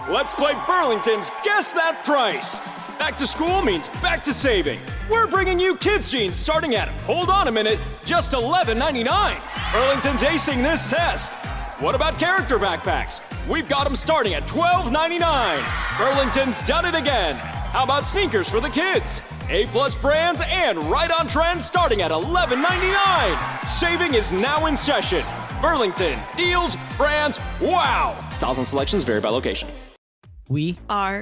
Let's play Burlington's Guess That Price. Back to school means back to saving. We're bringing you kids' jeans starting at, hold on a minute, just $11.99. Burlington's acing this test. What about character backpacks? We've got them starting at $12.99. Burlington's done it again. How about sneakers for the kids? A-plus brands and right on trend starting at $11.99. Saving is now in session. Burlington, deals, brands, wow! Styles and selections vary by location. We are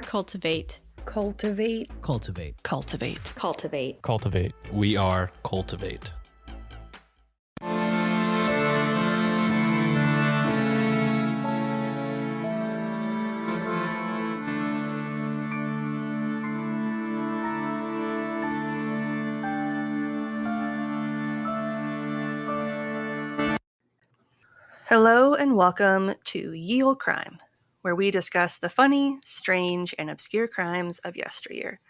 Cultivate. Cultivate. cultivate. Cultivate. Cultivate. Cultivate. We are Cultivate. Hello and welcome to Ye Olde Crime, where we discuss the funny, strange, and obscure crimes of yesteryear.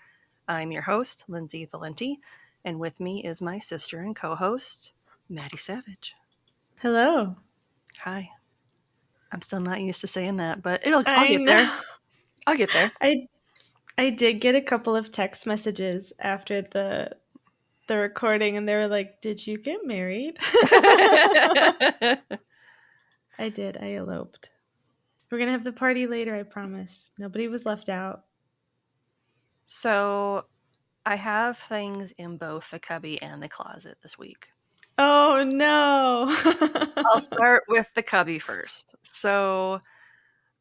I'm your host, Lindsay Valenti, and with me is my sister and co-host, Maddie Savage. Hello. Hi. I'm still not used to saying that, but I'll get there. I'll get there. I did get a couple of text messages after the recording, and they were like, "Did you get married?" I did. I eloped. We're going to have the party later, I promise. Nobody was left out. So, I have things in both the cubby and the closet this week. Oh, no. I'll start with the cubby first. So,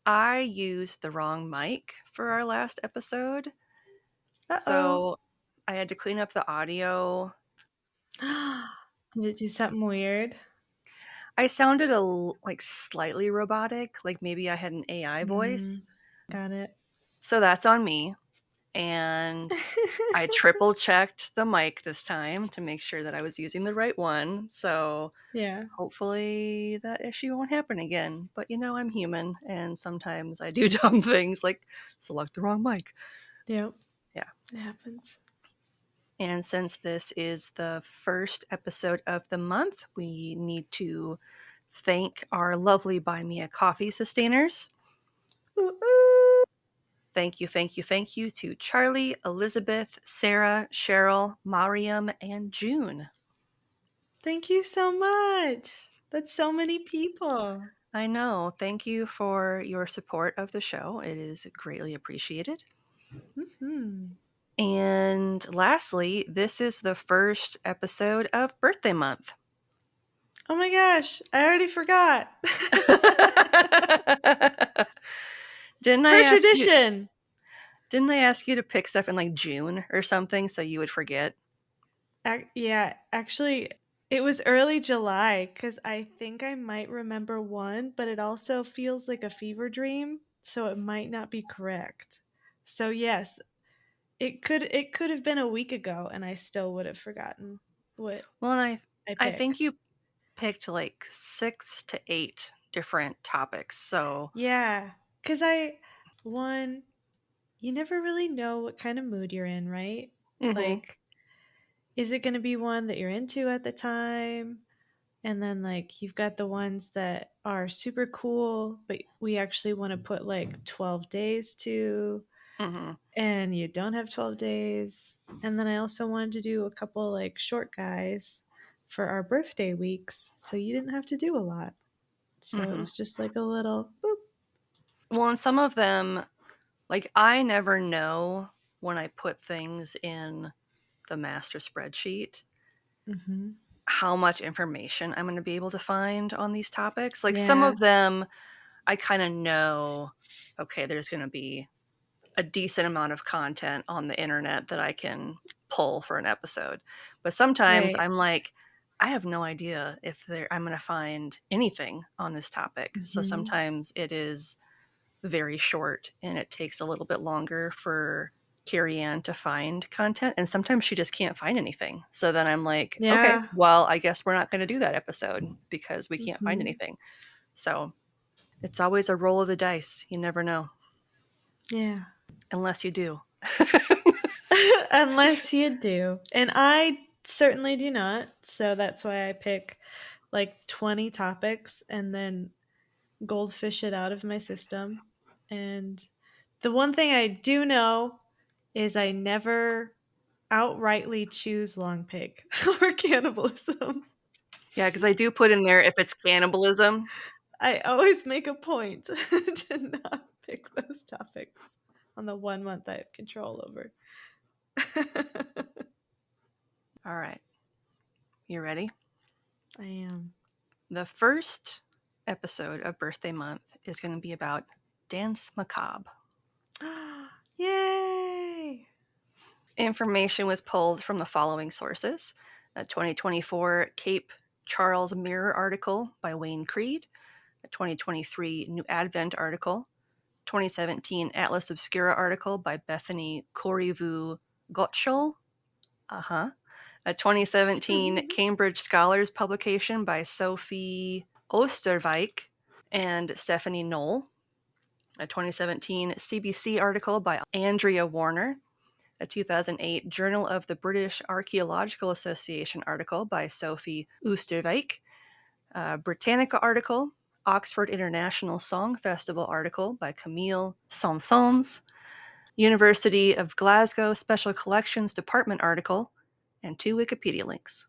I used the wrong mic for our last episode. Uh-oh. So, I had to clean up the audio. Did it do something weird? I sounded slightly robotic, like maybe I had an AI voice. Got it. So that's on me. And I triple checked the mic this time to make sure that I was using the right one. So Yeah. hopefully that issue won't happen again. But I'm human, and sometimes I do dumb things like select the wrong mic. Yep. Yeah. It happens. And since this is the first episode of the month, we need to thank our lovely Buy Me a Coffee sustainers. Ooh. Thank you to Charlie, Elizabeth, Sarah, Cheryl, Mariam, and June. Thank you so much. That's so many people. I know. Thank you for your support of the show. It is greatly appreciated. Mm-hmm. And lastly, this is the first episode of Birthday Month. Oh my gosh, I already forgot. Didn't I ask you to pick stuff in June or something so you would forget? Yeah, actually, it was early July because I think I might remember one, but it also feels like a fever dream, so it might not be correct. So yes, it could have been a week ago, and I still would have forgotten what. Well, I think you picked 6 to 8 different topics. So yeah, because you never really know what kind of mood you're in, right? Mhm. Is it going to be one that you're into at the time? And then you've got the ones that are super cool, but we actually want to put 12 days to, and you don't have 12 days. And then I also wanted to do a couple short guys for our birthday weeks, so you didn't have to do a lot. So it was just a little boop. Well, and some of them, I never know when I put things in the master spreadsheet how much information I'm going to be able to find on these topics. Some of them, I kind of know, okay, there's going to be a decent amount of content on the internet that I can pull for an episode. But sometimes I'm like, I have no idea if I'm going to find anything on this topic. So sometimes it is very short and it takes a little bit longer for Carrie Ann to find content, and sometimes she just can't find anything. So then I'm like, okay, well, I guess we're not going to do that episode because we can't find anything. So it's always a roll of the dice. You never know. Yeah. Unless you do. Unless you do. And I certainly do not. So that's why I pick 20 topics and then goldfish it out of my system. And the one thing I do know is I never outrightly choose long pig or cannibalism. Yeah, because I do put in there if it's cannibalism. I always make a point to not pick those topics on the 1 month I have control over. All right. You ready? I am. The first episode of Birthday Month is going to be about Danse Macabre. Yay! Information was pulled from the following sources: a 2024 Cape Charles Mirror article by Wayne Creed, a 2023 New Advent article, 2017 Atlas Obscura article by Bethany Corriveau Gottschall, a 2017 Cambridge Scholars publication by Sophie Oosterwijk and Stephanie Knoll, a 2017 CBC article by Andrea Warner, a 2008 Journal of the British Archaeological Association article by Sophie Oosterwijk, a Britannica article, Oxford International Song Festival article by Camille Sansons, University of Glasgow Special Collections Department article, and 2 Wikipedia links.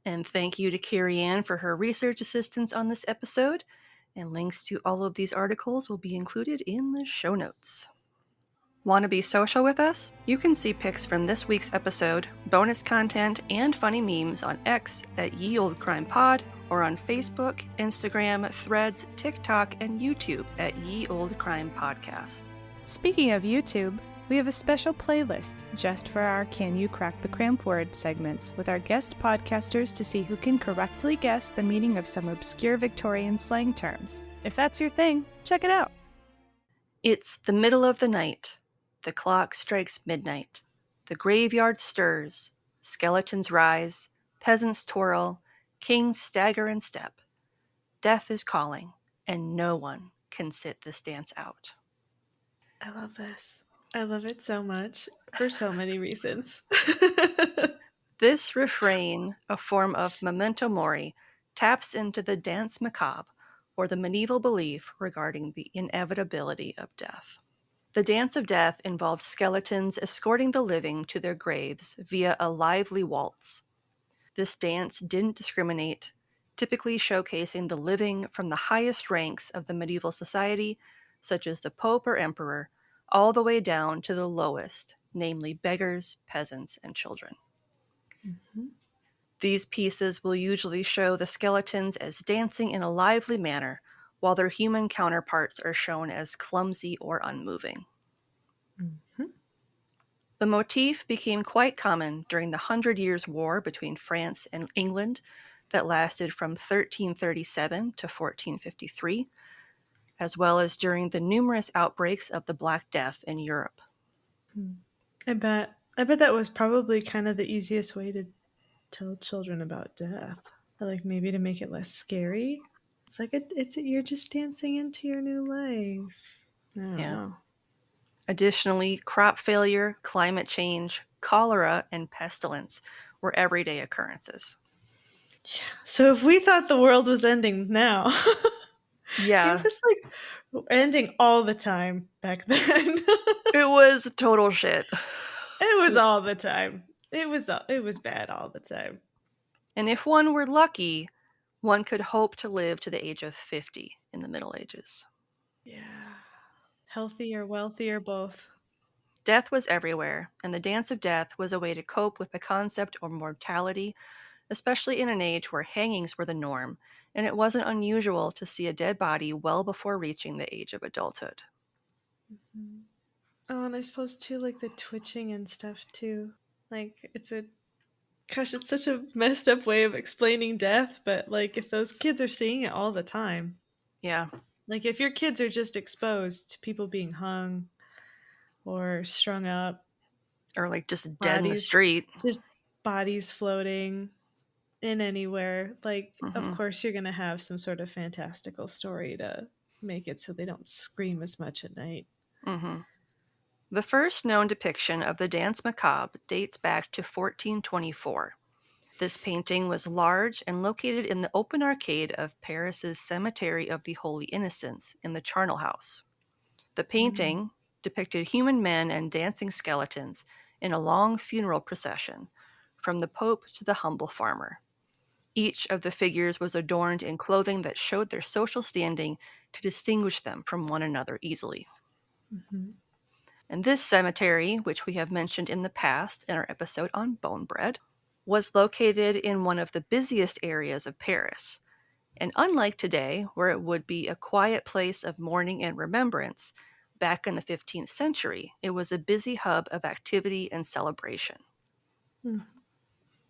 And thank you to Carrie Ann for her research assistance on this episode, and links to all of these articles will be included in the show notes. Want to be social with us? You can see pics from this week's episode, bonus content, and funny memes on X at Ye Olde Crime Pod, or on Facebook, Instagram, Threads, TikTok, and YouTube at Ye Olde Crime Podcast. Speaking of YouTube, we have a special playlist just for our Can You Crack the Cramp Word segments with our guest podcasters to see who can correctly guess the meaning of some obscure Victorian slang terms. If that's your thing, check it out. It's the middle of the night. The clock strikes midnight. The graveyard stirs. Skeletons rise. Peasants twirl. Kings stagger and step. Death is calling, and no one can sit this dance out. I love this. I love it so much for so many reasons. This refrain, a form of memento mori, taps into the Danse Macabre, or the medieval belief regarding the inevitability of death. The Dance of Death involved skeletons escorting the living to their graves via a lively waltz. This dance didn't discriminate, typically showcasing the living from the highest ranks of the medieval society, such as the Pope or Emperor, all the way down to the lowest, namely beggars, peasants, and children. Mm-hmm. These pieces will usually show the skeletons as dancing in a lively manner, while their human counterparts are shown as clumsy or unmoving. Mm-hmm. The motif became quite common during the 100 Years' War between France and England that lasted from 1337 to 1453, as well as during the numerous outbreaks of the Black Death in Europe. I bet that was probably kind of the easiest way to tell children about death. Like maybe to make it less scary. It's like you're just dancing into your new life. I don't know. Additionally, crop failure, climate change, cholera, and pestilence were everyday occurrences. Yeah. So if we thought the world was ending now, Yeah, it was like ending all the time back then. it was total shit. It was all the time. It was bad all the time. And if one were lucky, one could hope to live to the age of 50 in the Middle Ages. Yeah. Healthy or wealthy or both. Death was everywhere, and the Dance of Death was a way to cope with the concept of mortality, especially in an age where hangings were the norm, and it wasn't unusual to see a dead body well before reaching the age of adulthood. Mm-hmm. Oh, and I suppose too, like the twitching and stuff too. Like it's such a messed up way of explaining death, but like if those kids are seeing it all the time. Yeah. Like if your kids are just exposed to people being hung or strung up. Or like just dead in the street. Just bodies floating in anywhere. Like, of course you're going to have some sort of fantastical story to make it so they don't scream as much at night. Mm-hmm. The first known depiction of the Danse Macabre dates back to 1424. This painting was large and located in the open arcade of Paris's Cemetery of the Holy Innocents in the Charnel House. The painting depicted human men and dancing skeletons in a long funeral procession, from the Pope to the humble farmer. Each of the figures was adorned in clothing that showed their social standing to distinguish them from one another easily. Mm-hmm. And this cemetery, which we have mentioned in the past in our episode on bone bread, was located in one of the busiest areas of Paris. And unlike today, where it would be a quiet place of mourning and remembrance, back in the 15th century, it was a busy hub of activity and celebration. Mm.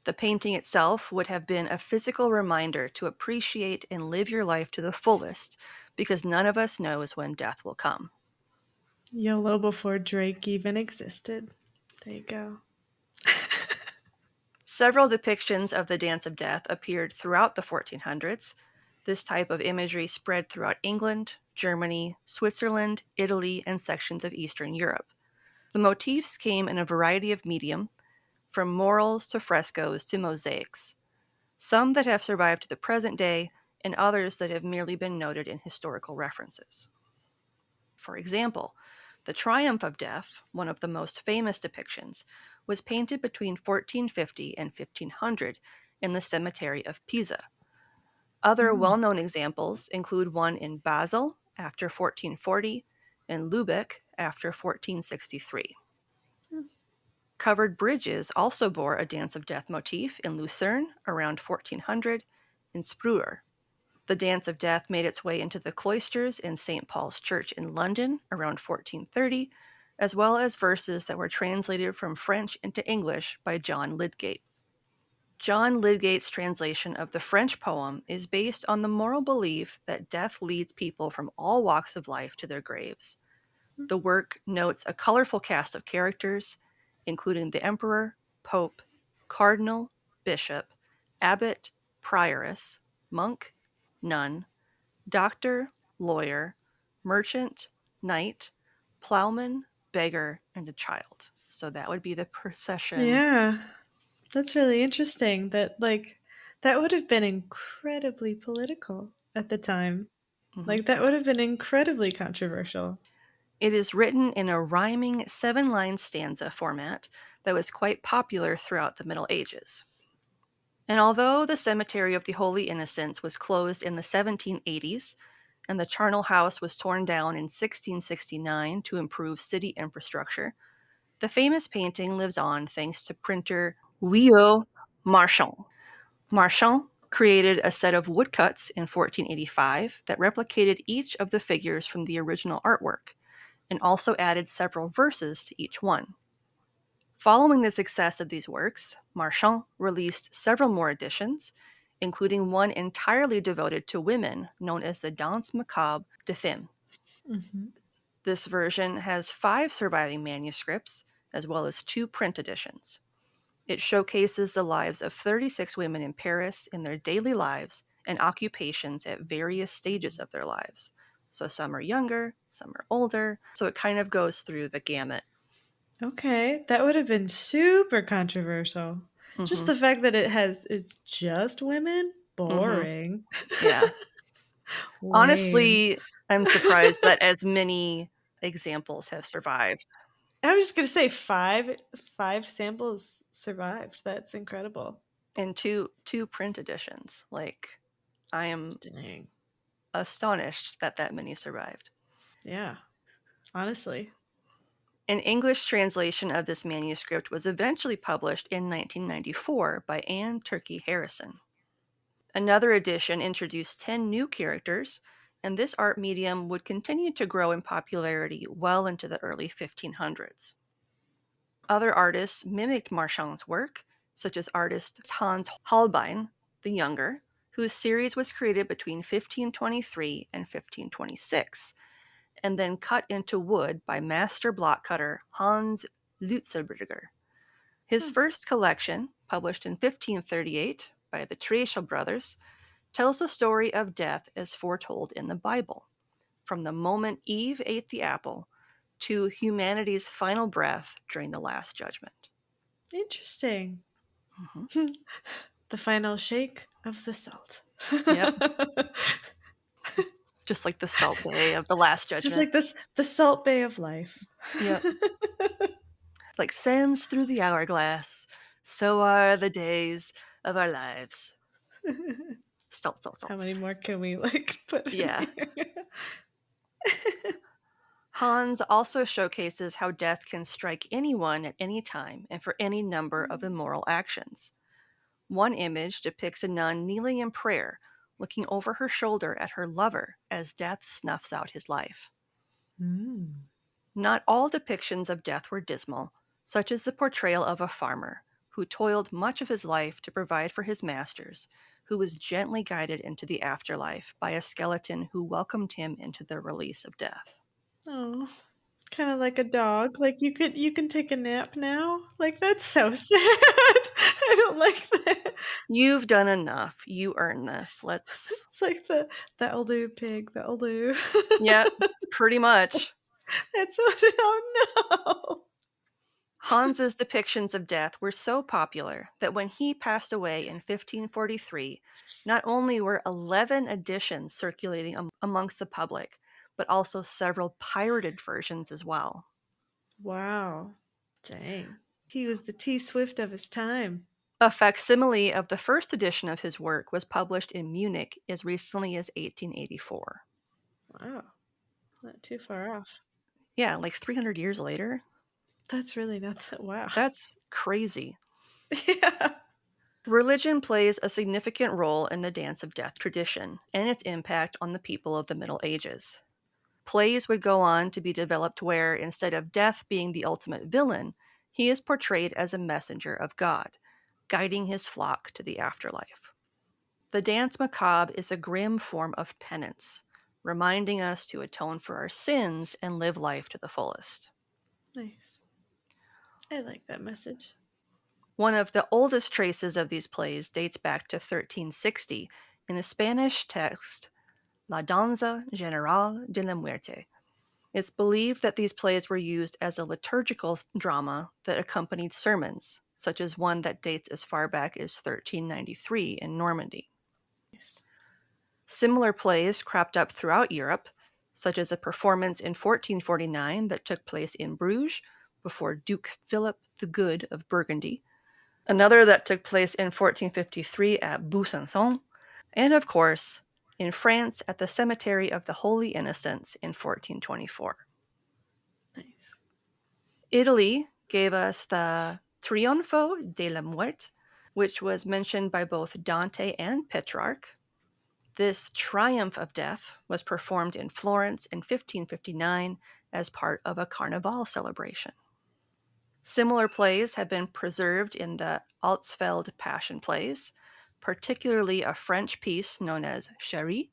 The painting itself would have been a physical reminder to appreciate and live your life to the fullest, because none of us knows when death will come. YOLO before Drake even existed. There you go. Several depictions of the Dance of Death appeared throughout the 1400s. This type of imagery spread throughout England, Germany, Switzerland, Italy, and sections of Eastern Europe. The motifs came in a variety of medium, from murals to frescoes to mosaics, some that have survived to the present day, and others that have merely been noted in historical references. For example, the Triumph of Death, one of the most famous depictions, was painted between 1450 and 1500 in the cemetery of Pisa. Other well-known examples include one in Basel after 1440 and Lübeck after 1463. Covered bridges also bore a Dance of Death motif in Lucerne around 1400 and Sprüher. The Dance of Death made its way into the cloisters in St. Paul's Church in London around 1430, as well as verses that were translated from French into English by John Lydgate. John Lydgate's translation of the French poem is based on the moral belief that death leads people from all walks of life to their graves. The work notes a colorful cast of characters, including the emperor, pope, cardinal, bishop, abbot, prioress, monk, nun, doctor, lawyer, merchant, knight, plowman, beggar, and a child. So that would be the procession. Yeah. That's really interesting that that would have been incredibly political at the time. Mhm. That would have been incredibly controversial. It is written in a rhyming 7-line stanza format that was quite popular throughout the Middle Ages. And although the Cemetery of the Holy Innocents was closed in the 1780s, and the charnel house was torn down in 1669 to improve city infrastructure, the famous painting lives on thanks to printer Guyot Marchand. Marchand created a set of woodcuts in 1485 that replicated each of the figures from the original artwork, and also added several verses to each one. Following the success of these works, Marchand released several more editions, including one entirely devoted to women known as the Danse Macabre de Femmes. Mm-hmm. This version has 5 surviving manuscripts, as well as 2 print editions. It showcases the lives of 36 women in Paris in their daily lives and occupations at various stages of their lives. So some are younger, some are older, so it kind of goes through the gamut. Okay, that would have been super controversial. Just the fact that it's just women? Boring. Yeah. Lame. Honestly, I'm surprised that as many examples have survived. I was just gonna say five samples survived. That's incredible. And two print editions. Like, I am Dang. astonished that many survived. Yeah. Honestly. An English translation of this manuscript was eventually published in 1994 by Anne Turkey Harrison. Another edition introduced 10 new characters, and this art medium would continue to grow in popularity well into the early 1500s. Other artists mimicked Marchand's work, such as artist Hans Holbein the Younger, whose series was created between 1523 and 1526, and then cut into wood by master block cutter Hans Lutzelberger. His first collection, published in 1538 by the Treacle brothers, tells the story of death as foretold in the Bible, from the moment Eve ate the apple to humanity's final breath during the Last Judgment. Interesting. Mm-hmm. The final shake of the salt. Yep. Just like the Salt Bay of the Last Judgment. Just like this, the Salt Bay of life. Yep. Like sands through the hourglass, so are the days of our lives. Salt, salt, salt. How many more can we put Yeah. in here? Hans also showcases how death can strike anyone at any time and for any number of immoral actions. One image depicts a nun kneeling in prayer, looking over her shoulder at her lover as death snuffs out his life. Not all depictions of death were dismal, such as the portrayal of a farmer who toiled much of his life to provide for his masters, who was gently guided into the afterlife by a skeleton who welcomed him into the release of death. Oh, kind of like a dog. Like you can take a nap now. Like that's so sad. I don't like that. You've done enough. You earn this. Let's. It's like the Olde pig. The Olde. Yep, pretty much. That's what. Oh no. Hans's depictions of death were so popular that when he passed away in 1543, not only were 11 editions circulating amongst the public, but also several pirated versions as well. Wow. Dang. He was the T Swift of his time. A facsimile of the first edition of his work was published in Munich as recently as 1884. Wow. Not too far off. Yeah, like 300 years later. That's really not that. Wow. That's crazy. Yeah. Religion plays a significant role in the Dance of Death tradition and its impact on the people of the Middle Ages. Plays would go on to be developed where, instead of death being the ultimate villain, he is portrayed as a messenger of God, guiding his flock to the afterlife. The Danse Macabre is a grim form of penance, reminding us to atone for our sins and live life to the fullest. Nice. I like that message. One of the oldest traces of these plays dates back to 1360 in the Spanish text La Danza General de la Muerte. It's believed that these plays were used as a liturgical drama that accompanied sermons, such as one that dates as far back as 1393 in Normandy. Nice. Similar plays cropped up throughout Europe, such as a performance in 1449 that took place in Bruges before Duke Philip the Good of Burgundy, another that took place in 1453 at Besançon, and of course, in France at the Cemetery of the Holy Innocents in 1424. Nice. Italy gave us the Trionfo della Muerte, which was mentioned by both Dante and Petrarch. This triumph of death was performed in Florence in 1559 as part of a Carnival celebration. Similar plays have been preserved in the Altsfeld Passion Plays, particularly a French piece known as Chérie.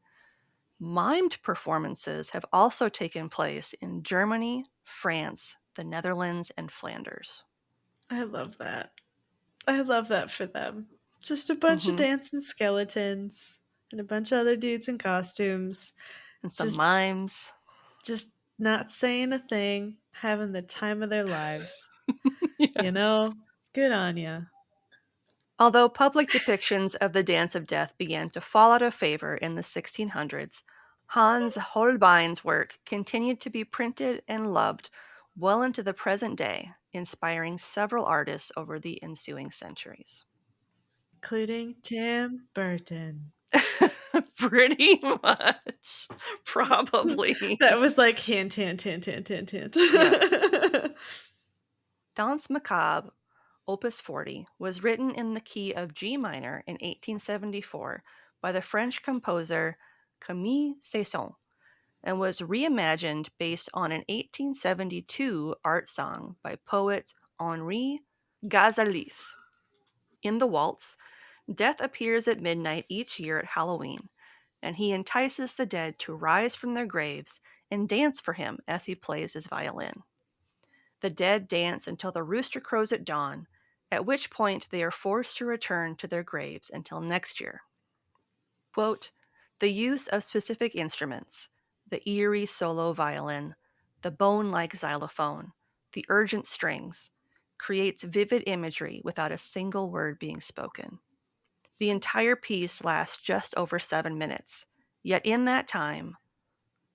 Mimed performances have also taken place in Germany, France, the Netherlands, and Flanders. I love that. I love that for them. Just a bunch of dancing skeletons and a bunch of other dudes in costumes. And some mimes. Just not saying a thing, having the time of their lives. Yeah. You know? Good on ya. Although public depictions of the Dance of Death began to fall out of favor in the 1600s, Hans Holbein's work continued to be printed and loved well into the present day, inspiring several artists over the ensuing centuries. Including Tim Burton. Pretty much. Probably. That was like hint, hint, hint, hint, hint, hint. Yeah. Danse Macabre, Opus 40, was written in the key of G minor in 1874 by the French composer Camille Saint-Saëns and was reimagined based on an 1872 art song by poet Henri Gazalis. In the waltz, Death appears at midnight each year at Halloween, and he entices the dead to rise from their graves and dance for him as he plays his violin. The dead dance until the rooster crows at dawn, at which point they are forced to return to their graves until next year. Quote, the use of specific instruments, the eerie solo violin, the bone-like xylophone, the urgent strings, creates vivid imagery without a single word being spoken. The entire piece lasts just over 7 minutes. Yet in that time,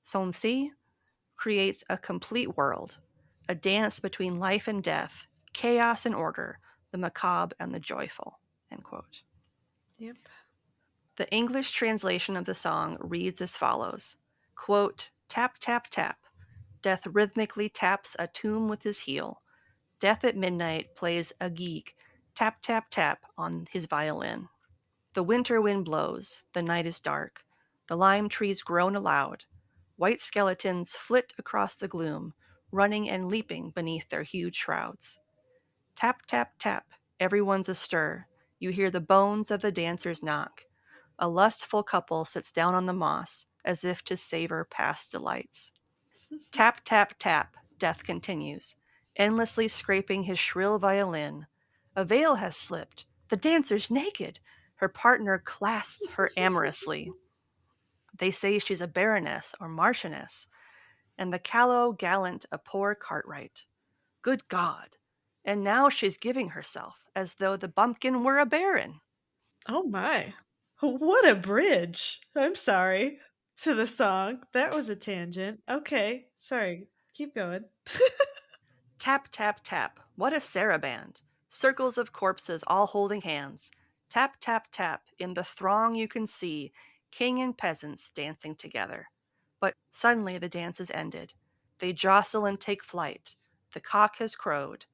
Sonsi creates a complete world, a dance between life and death, chaos and order, the macabre and the joyful. End quote. Yep. The English translation of the song reads as follows, quote, tap, tap, tap. Death rhythmically taps a tomb with his heel. Death at midnight plays a geek, tap, tap, tap on his violin. The winter wind blows, the night is dark. The lime trees groan aloud. White skeletons flit across the gloom, running and leaping beneath their huge shrouds. Tap, tap, tap, everyone's astir. You hear the bones of the dancers knock. A lustful couple sits down on the moss, as if to savor past delights. Tap, tap, tap, Death continues, endlessly scraping his shrill violin. A veil has slipped. The dancer's naked. Her partner clasps her amorously. They say she's a baroness or marchioness, and the callow gallant a poor cartwright. Good God! And now she's giving herself, as though the bumpkin were a baron. Oh my. What a bridge. I'm sorry. To the song. That was a tangent. Okay. Sorry. Keep going. Tap, tap, tap. What a saraband. Circles of corpses all holding hands. Tap, tap, tap. In the throng you can see king and peasants dancing together. But suddenly the dance is ended. They jostle and take flight. The cock has crowed.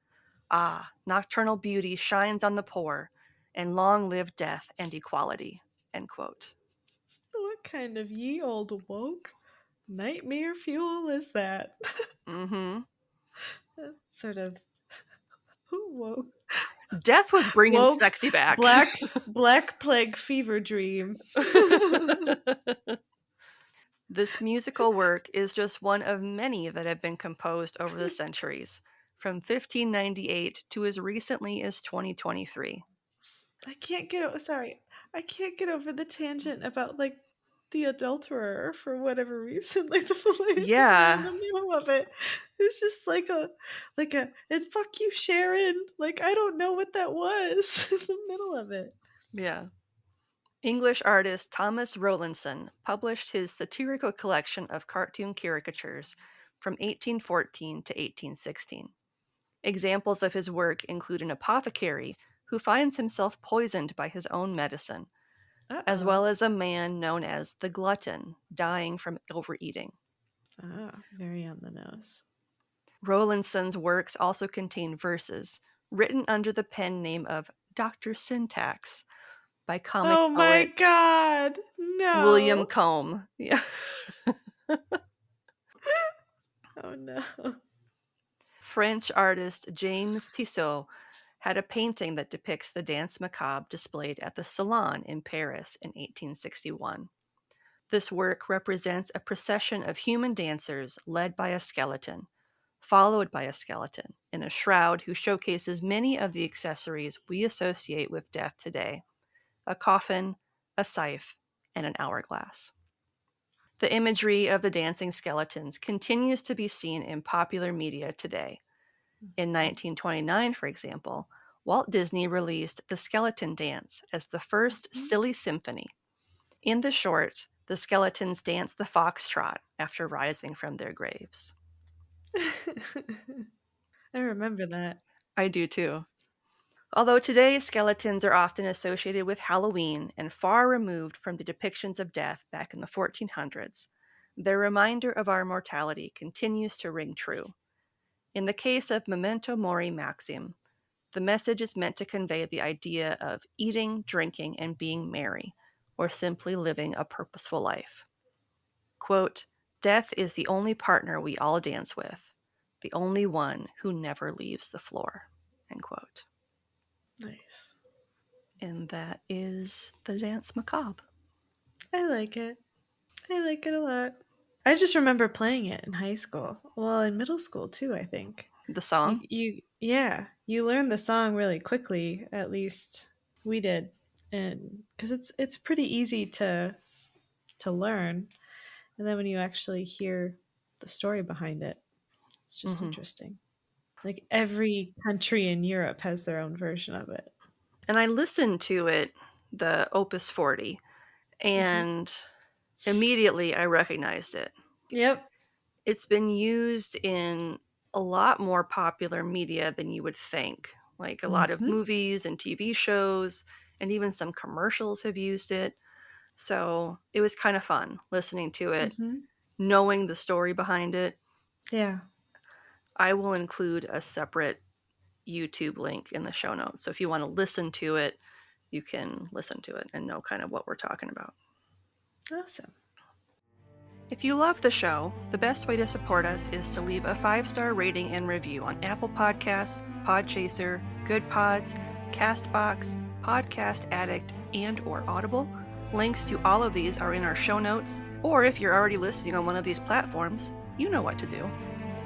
Ah, nocturnal beauty shines on the poor, and long live death and equality. End quote. What kind of ye old woke nightmare fuel is that? Mm-hmm. That's sort of woke. Death was bringing Woke sexy back. black plague fever dream. This musical work is just one of many that have been composed over the centuries, from 1598 to as recently as 2023. I can't get over the tangent about like the adulterer for whatever reason. Like the philanthropy in Yeah, the middle of it. It's just like a and fuck you, Sharon. Like I don't know what that was in the middle of it. yeah. English artist Thomas Rowlandson published his satirical collection of cartoon caricatures from 1814 to 1816. Examples of his work include an apothecary who finds himself poisoned by his own medicine, as well Uh-oh. as a man known as the glutton, dying from overeating. Ah, very on the nose. Rowlandson's works also contain verses written under the pen name of Dr. Syntax by comic Oh my poet god. William No. Combe. Yeah. Oh no. French artist James Tissot had a painting that depicts the Danse Macabre displayed at the Salon in Paris in 1861. This work represents a procession of human dancers led by a skeleton, followed by a skeleton in a shroud who showcases many of the accessories we associate with death today: a coffin, a scythe, and an hourglass. The imagery of the dancing skeletons continues to be seen in popular media today. In 1929, for example, Walt Disney released The Skeleton Dance as the first silly symphony. In the short, the skeletons dance the foxtrot after rising from their graves. I remember that. I do too. Although today skeletons are often associated with Halloween and far removed from the depictions of death back in the 1400s, their reminder of our mortality continues to ring true. In the case of Memento Mori Maxim, the message is meant to convey the idea of eating, drinking, and being merry, or simply living a purposeful life. Quote, death is the only partner we all dance with, the only one who never leaves the floor. End quote. Nice. And that is the Danse Macabre. I like it. I like it a lot. I just remember playing it in high school. Well, in middle school too, I think. The song? Yeah, you learn the song really quickly, at least we did. And cuz it's pretty easy to learn. And then when you actually hear the story behind it, it's just interesting. Like every country in Europe has their own version of it. And I listened to it the Opus 40, and immediately I recognized it. Yep. It's been used in a lot more popular media than you would think. Like a lot of movies and TV shows, and even some commercials have used it. So it was kind of fun listening to it, knowing the story behind it. Yeah. I will include a separate YouTube link in the show notes. So if you want to listen to it, you can listen to it and know kind of what we're talking about. Awesome. If you love the show, the best way to support us is to leave a 5-star rating and review on Apple Podcasts, Podchaser, Good Pods, Castbox, Podcast Addict, and or Audible. Links to all of these are in our show notes, or if you're already listening on one of these platforms, you know what to do.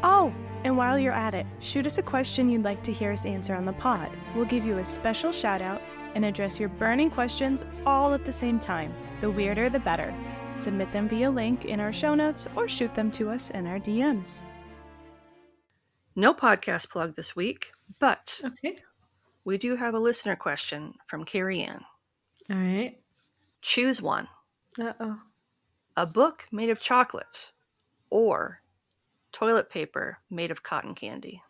Oh, and while you're at it, shoot us a question you'd like to hear us answer on the pod. We'll give you a special shout out and address your burning questions all at the same time. The weirder, the better. Submit them via link in our show notes or shoot them to us in our DMs. No podcast plug this week, but Okay. we do have a listener question from Carrie Ann. All right. Choose one. Uh-oh. A book made of chocolate or toilet paper made of cotton candy.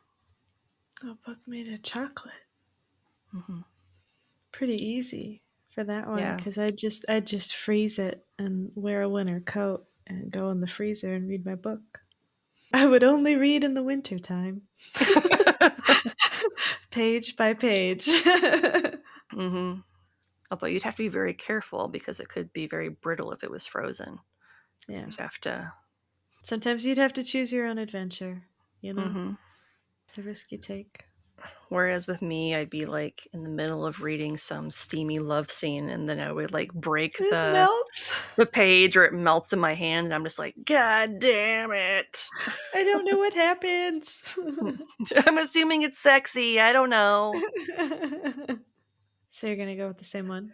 A book made of chocolate. Pretty easy for that one, because I'd just freeze it and wear a winter coat and go in the freezer and read my book. I would only read in the wintertime. Page by page. Although you'd have to be very careful because it could be very brittle if it was frozen. Yeah. You'd have to... Sometimes you'd have to choose your own adventure, you know? It's a risk you take. Whereas with me, I'd be like in the middle of reading some steamy love scene, and then I would like break the page, or it melts in my hand, and I'm just like, God damn it. I don't know what happens. I'm assuming it's sexy. I don't know. So you're going to go with the same one?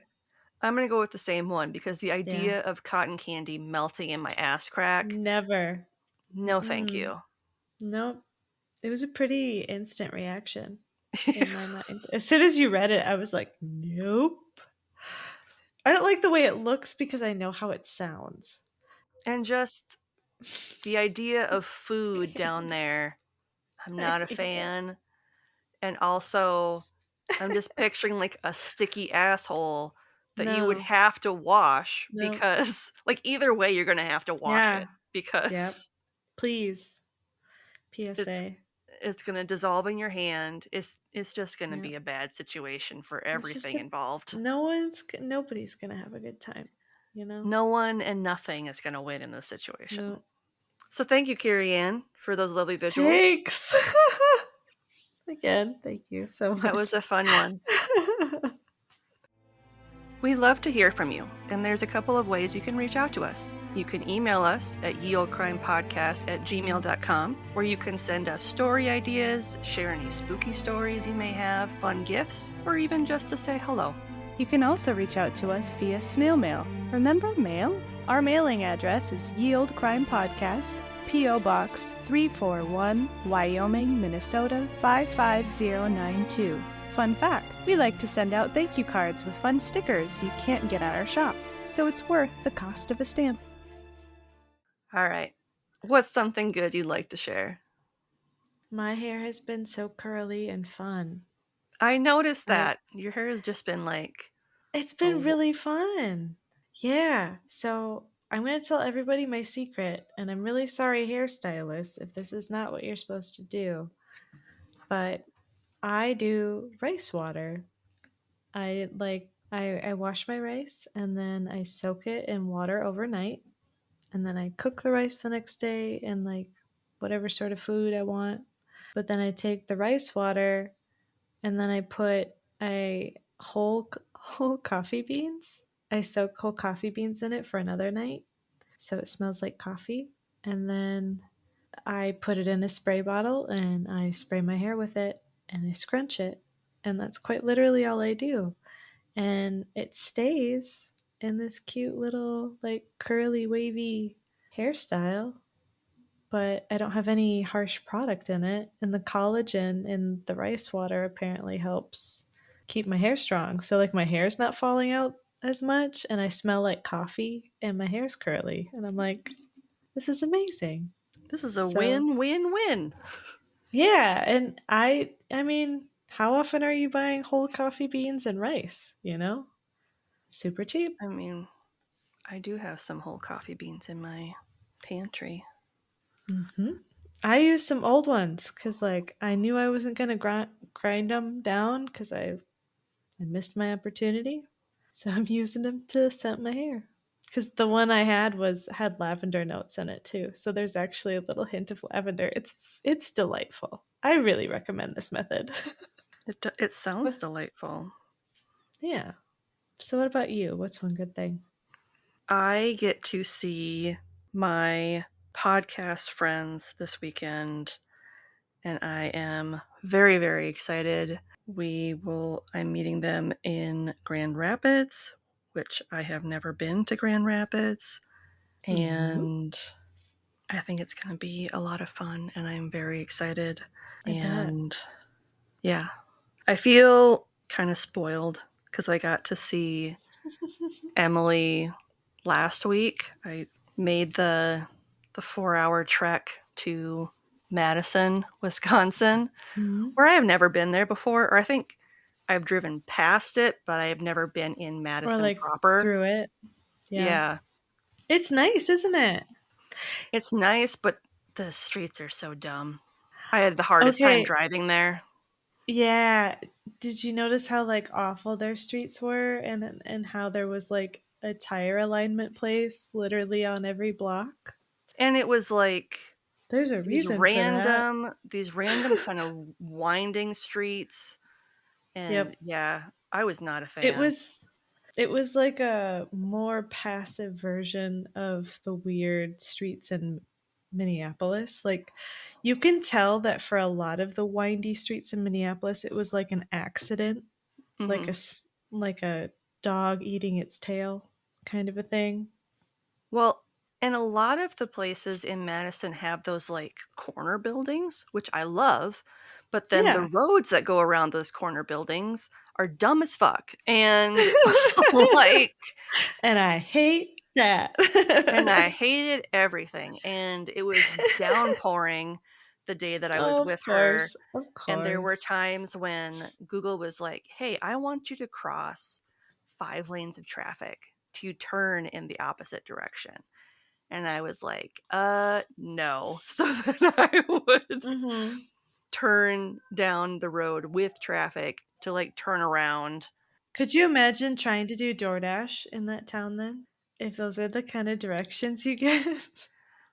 I'm going to go with the same one because the idea of cotton candy melting in my ass crack. Never. No, thank you. Nope. It was a pretty instant reaction in my mind. As soon as you read it, I was like, nope. I don't like the way it looks because I know how it sounds. And just the idea of food down there, I'm not a fan. And also, I'm just picturing like a sticky asshole that you would have to wash because, like, either way, you're going to have to wash it because... Please. PSA. It's going to dissolve in your hand. It's just going to be a bad situation for everything involved. Nobody's going to have a good time, you know? No one and nothing is going to win in this situation. No. So thank you, Carrie Ann, for those lovely visuals. Thanks. Again, thank you so much. That was a fun one. We love to hear from you, and there's a couple of ways you can reach out to us. You can email us at yeoldecrimepodcast@gmail.com, where you can send us story ideas, share any spooky stories you may have, fun gifts, or even just to say hello. You can also reach out to us via snail mail. Remember mail? Our mailing address is Ye Olde Crime Podcast, P.O. Box 341, Wyoming, Minnesota 55092. Fun fact, we like to send out thank you cards with fun stickers you can't get at our shop, so it's worth the cost of a stamp. All right. What's something good you'd like to share? My hair has been so curly and fun. I noticed that. Your hair has just been like... It's been really fun. Yeah. So I'm going to tell everybody my secret, and I'm really sorry, hairstylists, if this is not what you're supposed to do. But I do rice water. I wash my rice, and then I soak it in water overnight, and then I cook the rice the next day in like whatever sort of food I want. But then I take the rice water, and then I put whole coffee beans. I soak whole coffee beans in it for another night, so it smells like coffee. And then I put it in a spray bottle, and I spray my hair with it, and I scrunch it. And that's quite literally all I do. And it stays in this cute little, like, curly, wavy hairstyle. But I don't have any harsh product in it. And the collagen in the rice water apparently helps keep my hair strong. So, like, my hair's not falling out as much, and I smell like coffee, and my hair's curly, and I'm like, this is amazing. This is a So win-win-win. yeah, and I mean, how often are you buying whole coffee beans and rice? Super cheap. I mean, I do have some whole coffee beans in my pantry. hmm I used some old ones because, like, I knew I wasn't gonna grind them down because I missed my opportunity. So I'm using them to scent my hair. Because the one I had lavender notes in it too. So there's actually a little hint of lavender. It's delightful. I really recommend this method. It sounds delightful. Yeah. So what about you? What's one good thing? I get to see my podcast friends this weekend, and I am very, very excited. I'm meeting them in Grand Rapids, which I have never been to Grand Rapids, and I think it's going to be a lot of fun, and I'm very excited. I bet. And yeah, I feel kind of spoiled because I got to see Emily last week. I made the 4-hour trek to Madison, Wisconsin, Mhm. where I have never been there before, or I think I've driven past it, but I have never been in Or Madison like proper. through it. Yeah. Yeah. It's nice, isn't it? It's nice, but the streets are so dumb. I had the hardest time Okay. driving there. Yeah. Did you notice how like awful their streets were and how there was like a tire alignment place literally on every block? And it was like There's a reason for that. these random kind of winding streets. And Yep. yeah, I was not a It fan. was it was like a more passive version of the weird streets in Minneapolis. Like you can tell that for a lot of the windy streets in Minneapolis it was like an accident, like Hmm. like a dog eating its tail kind of a thing. Well, and a lot of the places in Madison have those like corner buildings, which I love, but then the Yeah. roads that go around those corner buildings are dumb as fuck. And like, And I hate that. and I hated everything. And it was downpouring the day that I was Oh, of with her. course. Of And there were course. times when Google was like, hey, I want you to cross 5 lanes of traffic to turn in the opposite direction. And I was like, no. So then I would Mhm. turn down the road with traffic to like turn around. Could you imagine trying to do DoorDash in that town then? If those are the kind of directions you get?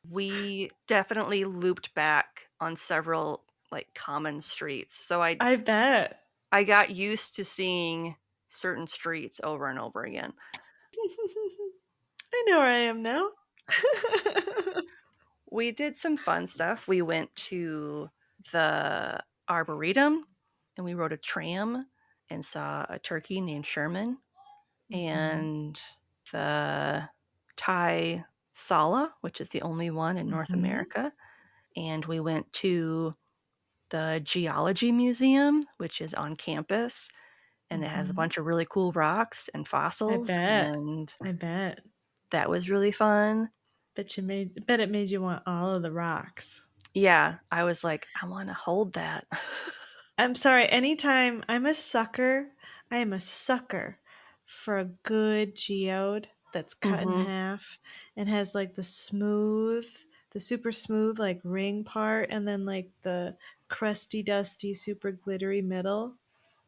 We definitely looped back on several like common streets. So I bet. I got used to seeing certain streets over and over again. I know where I am now. We did some fun stuff. We went to the Arboretum and we rode a tram and saw a turkey named Sherman Mhm. and the Thai Sala, which is the only one in North Mhm. America. And we went to the Geology Museum, which is on campus, and it has a Mhm. bunch of really cool rocks and I fossils, bet. and I bet. that was really fun. Bet it made you want all of the rocks. Yeah, I was like, I want to hold that. I'm sorry, anytime I am a sucker for a good geode that's cut in Mm-hmm. half and has like the super smooth like ring part and then like the crusty dusty super glittery middle.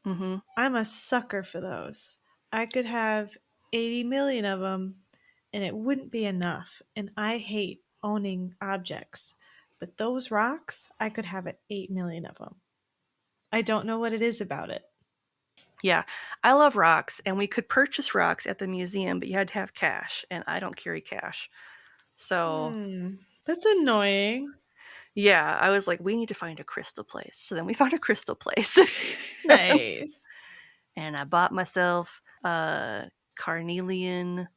Mm-hmm. I'm a sucker for those. I could have 80 million of them and it wouldn't be enough. And I hate owning objects. But those rocks, I could have 8 million of them. I don't know what it is about it. Yeah, I love rocks, and we could purchase rocks at the museum, but you had to have cash, and I don't carry cash. So, That's annoying. yeah, I was like, we need to find a crystal place. So then we found a crystal place. Nice. And I bought myself a carnelian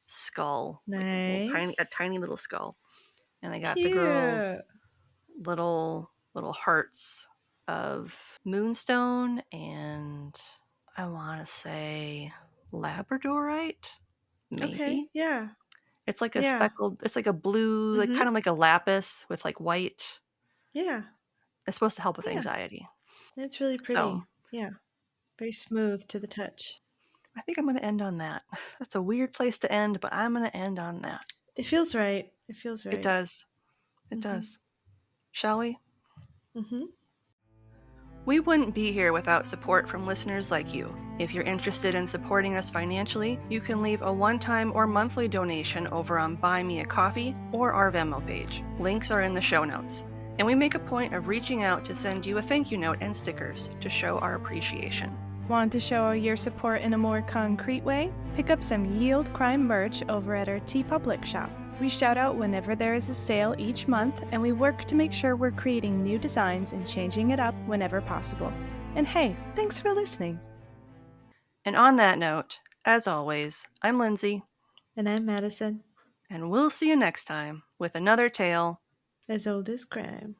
skull, like a Nice. tiny little skull. And I got the girls Cute. little hearts of moonstone and I want to say labradorite, maybe. Okay, yeah. It's like a Yeah. speckled, it's like a blue, like Mhm. kind of like a lapis with like white. Yeah. It's supposed to help with Yeah. anxiety. It's really So pretty. Yeah. Very smooth to the touch. I think I'm going to end on that. That's a weird place to end, but I'm going to end on that. It feels right. It feels It right. does. It Mhm. does. Shall we? Mhm. We wouldn't be here without support from listeners like you. If you're interested in supporting us financially, you can leave a one-time or monthly donation over on Buy Me a Coffee or our Venmo page. Links are in the show notes. And we make a point of reaching out to send you a thank you note and stickers to show our appreciation. Want to show your support in a more concrete way? Pick up some Yield Crime merch over at our TeePublic shop. We shout out whenever there is a sale each month, and we work to make sure we're creating new designs and changing it up whenever possible. And hey, thanks for listening. And on that note, as always, I'm Lindsay, And I'm Madison. and we'll see you next time with another tale As old as crime.